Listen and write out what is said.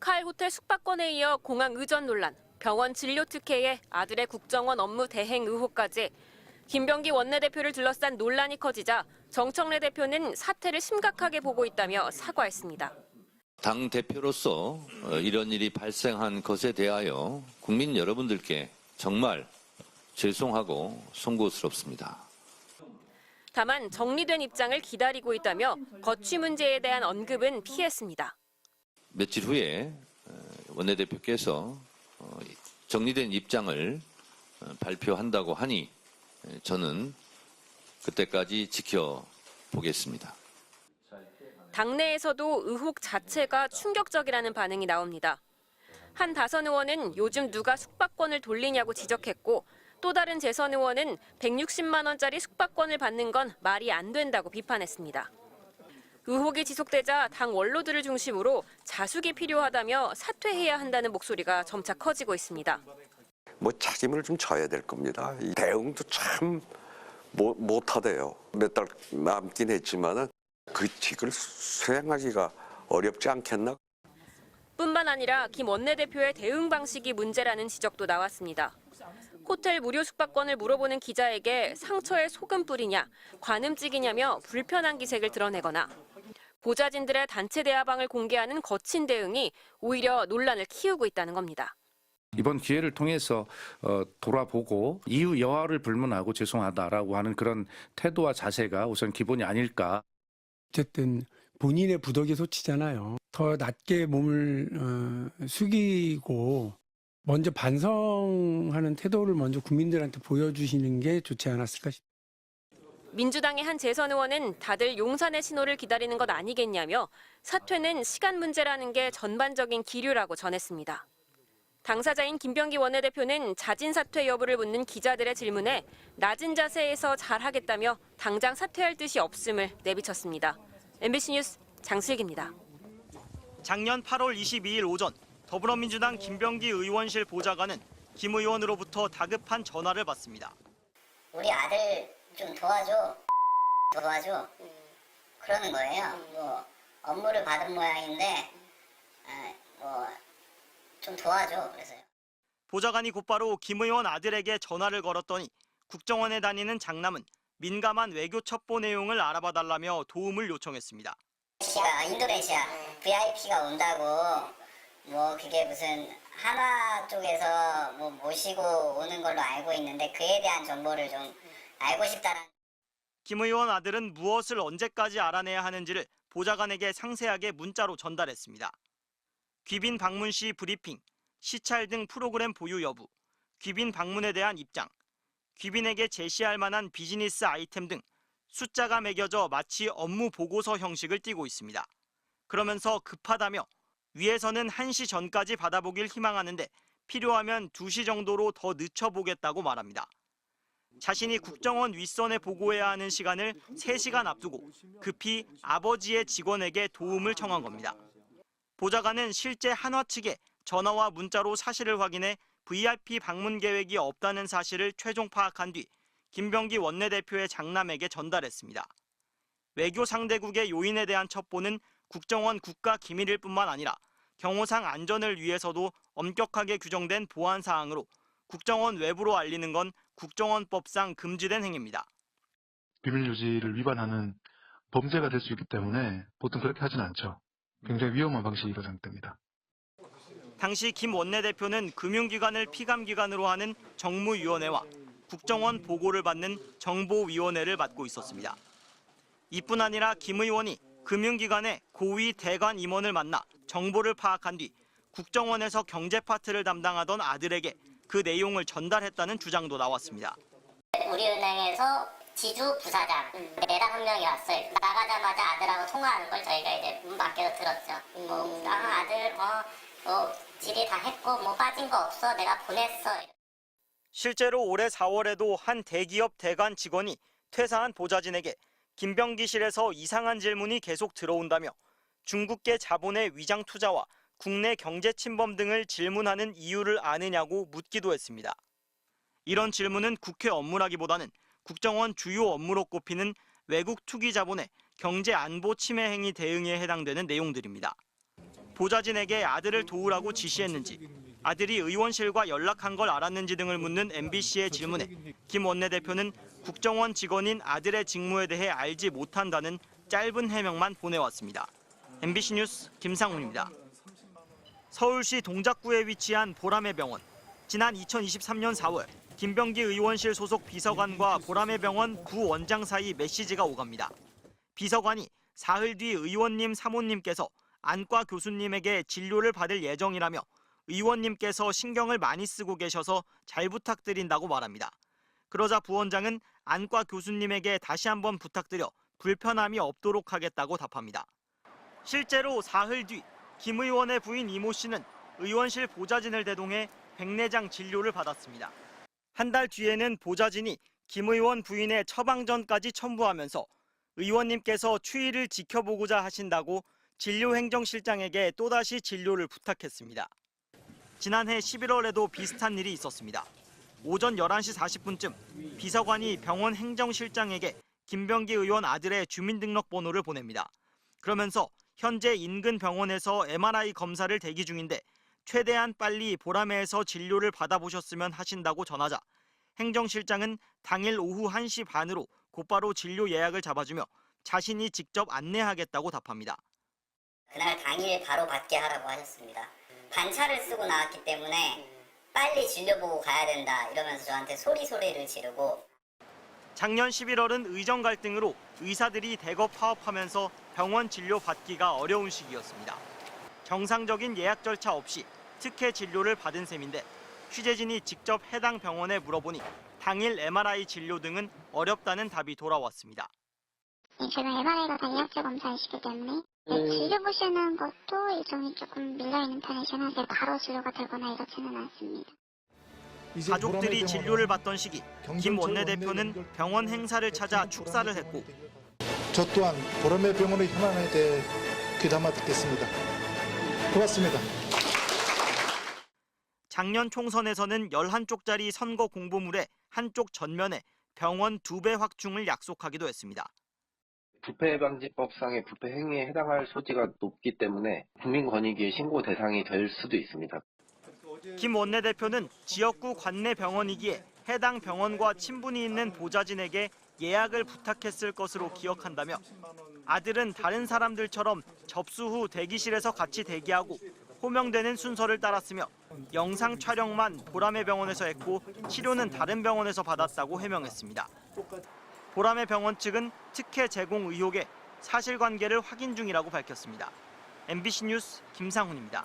스카이 호텔 숙박권에 이어 공항 의전 논란, 병원 진료 특혜에 아들의 국정원 업무 대행 의혹까지 김병기 원내대표를 둘러싼 논란이 커지자 정청래 대표는 사태를 심각하게 보고 있다며 사과했습니다. 당 대표로서 이런 일이 발생한 것에 대하여 국민 여러분들께 정말 죄송하고 송구스럽습니다. 다만 정리된 입장을 기다리고 있다며 거취 문제에 대한 언급은 피했습니다. 며칠 후에 원내대표께서 정리된 입장을 발표한다고 하니 저는 그때까지 지켜보겠습니다. 당내에서도 의혹 자체가 충격적이라는 반응이 나옵니다. 한 다선 의원은 요즘 누가 숙박권을 돌리냐고 지적했고 또 다른 재선 의원은 160만 원짜리 숙박권을 받는 건 말이 안 된다고 비판했습니다. 의혹이 지속되자 당 원로들을 중심으로 자숙이 필요하다며 사퇴해야 한다는 목소리가 점차 커지고 있습니다. 책임을 좀 져야 될 겁니다. 이 대응도 참 못하대요. 몇 달 남긴 했지만은 그 직을 수행하기가 어렵지 않겠나? 뿐만 아니라 김 원내대표의 대응 방식이 문제라는 지적도 나왔습니다. 호텔 무료 숙박권을 물어보는 기자에게 상처에 소금 뿌리냐, 관음찍이냐며 불편한 기색을 드러내거나 보좌진들의 단체 대화방을 공개하는 거친 대응이 오히려 논란을 키우고 있다는 겁니다. 이번 기회를 통해서 돌아보고 이유 여하를 불문하고 죄송하다라고 하는 그런 태도와 자세가 우선 기본이 아닐까. 어쨌든 본인의 부덕의 소치잖아요. 더 낮게 몸을 숙이고 먼저 반성하는 태도를 먼저 국민들한테 보여주시는 게 좋지 않았을까 싶습니다. 민주당의 한 재선 의원은 다들 용산의 신호를 기다리는 것 아니겠냐며 사퇴는 시간 문제라는 게 전반적인 기류라고 전했습니다. 당사자인 김병기 원내대표는 자진 사퇴 여부를 묻는 기자들의 질문에 낮은 자세에서 잘하겠다며 당장 사퇴할 뜻이 없음을 내비쳤습니다. MBC 뉴스 장슬기입니다. 작년 8월 22일 오전 더불어민주당 김병기 의원실 보좌관은 김 의원으로부터 다급한 전화를 받습니다. 우리 아들 좀 도와줘. 그러는 거예요. 업무를 받은 모양인데 좀 도와줘. 그래서요. 보좌관이 곧바로 김 의원 아들에게 전화를 걸었더니 국정원에 다니는 장남은 민감한 외교 첩보 내용을 알아봐달라며 도움을 요청했습니다. 인도네시아 VIP가 온다고 그게 무슨 하나 쪽에서 모시고 오는 걸로 알고 있는데 그에 대한 정보를 좀 알고 싶다는. 김 의원 아들은 무엇을 언제까지 알아내야 하는지를 보좌관에게 상세하게 문자로 전달했습니다. 귀빈 방문 시 브리핑, 시찰 등 프로그램 보유 여부, 귀빈 방문에 대한 입장, 귀빈에게 제시할 만한 비즈니스 아이템 등 숫자가 매겨져 마치 업무 보고서 형식을 띠고 있습니다. 그러면서 급하다며 위에서는 1시 전까지 받아보길 희망하는데 필요하면 2시 정도로 더 늦춰보겠다고 말합니다. 자신이 국정원 윗선에 보고해야 하는 시간을 3시간 앞두고 급히 아버지의 직원에게 도움을 청한 겁니다. 보좌관은 실제 한화 측에 전화와 문자로 사실을 확인해 VIP 방문 계획이 없다는 사실을 최종 파악한 뒤 김병기 원내대표의 장남에게 전달했습니다. 외교 상대국의 요인에 대한 첩보는 국정원 국가기밀일 뿐만 아니라 경호상 안전을 위해서도 엄격하게 규정된 보안 사항으로 국정원 외부로 알리는 건 국정원법상 금지된 행위입니다. 비밀 유지를 위반하는 범죄가 될 수 있기 때문에 보통 그렇게 하진 않죠. 굉장히 위험한 방식으로 생각됩니다. 당시 김 원내대표는 금융기관을 피감기관으로 하는 정무위원회와 국정원 보고를 받는 정보위원회를 맡고 있었습니다. 이뿐 아니라 김 의원이 금융기관의 고위 대관 임원을 만나 정보를 파악한 뒤 국정원에서 경제 파트를 담당하던 아들에게 그 내용을 전달했다는 주장도 나왔습니다. 우리은행에서 지주 부사장 4-1명이 왔어요. 나가자마자 아들하고 통화하는 걸 저희가 이제 문 밖에서 들었죠. 아들 질의 다 했고 빠진 거 없어. 내가 보냈어. 실제로 올해 4월에도 한 대기업 대관 직원이 퇴사한 보좌진에게 김병기실에서 이상한 질문이 계속 들어온다며 중국계 자본의 위장 투자와 국내 경제 침범 등을 질문하는 이유를 아느냐고 묻기도 했습니다. 이런 질문은 국회 업무라기보다는 국정원 주요 업무로 꼽히는 외국 투기 자본의 경제 안보 침해 행위 대응에 해당되는 내용들입니다. 보좌진에게 아들을 도우라고 지시했는지, 아들이 의원실과 연락한 걸 알았는지 등을 묻는 MBC의 질문에 김 원내대표는 국정원 직원인 아들의 직무에 대해 알지 못한다는 짧은 해명만 보내왔습니다. MBC 뉴스 김상훈입니다. 서울시 동작구에 위치한 보라매 병원. 지난 2023년 4월 김병기 의원실 소속 비서관과 보라매 병원 부원장 사이 메시지가 오갑니다. 비서관이 사흘 뒤 의원님 사모님께서 안과 교수님에게 진료를 받을 예정이라며 의원님께서 신경을 많이 쓰고 계셔서 잘 부탁드린다고 말합니다. 그러자 부원장은 안과 교수님에게 다시 한번 부탁드려 불편함이 없도록 하겠다고 답합니다. 실제로 사흘 뒤 김 의원의 부인 이모 씨는 의원실 보좌진을 대동해 백내장 진료를 받았습니다. 한 달 뒤에는 보좌진이 김 의원 부인의 처방전까지 첨부하면서 의원님께서 추이를 지켜보고자 하신다고 진료행정실장에게 또다시 진료를 부탁했습니다. 지난해 11월에도 비슷한 일이 있었습니다. 오전 11시 40분쯤 비서관이 병원 행정실장에게 김병기 의원 아들의 주민등록번호를 보냅니다. 그러면서 현재 인근 병원에서 MRI 검사를 대기 중인데 최대한 빨리 보라매에서 진료를 받아보셨으면 하신다고 전하자 행정실장은 당일 오후 1시 반으로 곧바로 진료 예약을 잡아주며 자신이 직접 안내하겠다고 답합니다. 그날 당일 바로 받게 하라고 하셨습니다. 반차를 쓰고 나왔기 때문에 빨리 진료 보고 가야 된다 이러면서 저한테 소리를 지르고, 작년 11월은 의정 갈등으로 의사들이 대거 파업하면서 병원 진료 받기가 어려운 시기였습니다. 정상적인 예약 절차 없이 특혜 진료를 받은 셈인데 취재진이 직접 해당 병원에 물어보니 당일 MRI 진료 등은 어렵다는 답이 돌아왔습니다. 제가 MRI가 다 예약제 검사이시기 때문에 진료 보시는 것도 일정이 조금 밀려있는 편이긴 한데 바로 진료가 되거나 이렇지는 않습니다. 가족들이 진료를 받던 시기 김 원내대표는 병원 행사를 찾아 축사를 했고, 저 또한 보라매 병원의 현안에 대해 귀담아 듣겠습니다. 고맙습니다. 작년 총선에서는 11쪽짜리 선거 공보물에 한쪽 전면에 병원 2배 확충을 약속하기도 했습니다. 부패방지법상의 부패 행위에 해당할 소지가 높기 때문에 국민권익위의 신고 대상이 될 수도 있습니다. 김 원내대표는 지역구 관내 병원이기에 해당 병원과 친분이 있는 보좌진에게 예약을 부탁했을 것으로 기억한다며 아들은 다른 사람들처럼 접수 후 대기실에서 같이 대기하고 호명되는 순서를 따랐으며 영상 촬영만 보라매 병원에서 했고 치료는 다른 병원에서 받았다고 해명했습니다. 보라매 병원 측은 특혜 제공 의혹에 사실관계를 확인 중이라고 밝혔습니다. MBC 뉴스 김상훈입니다.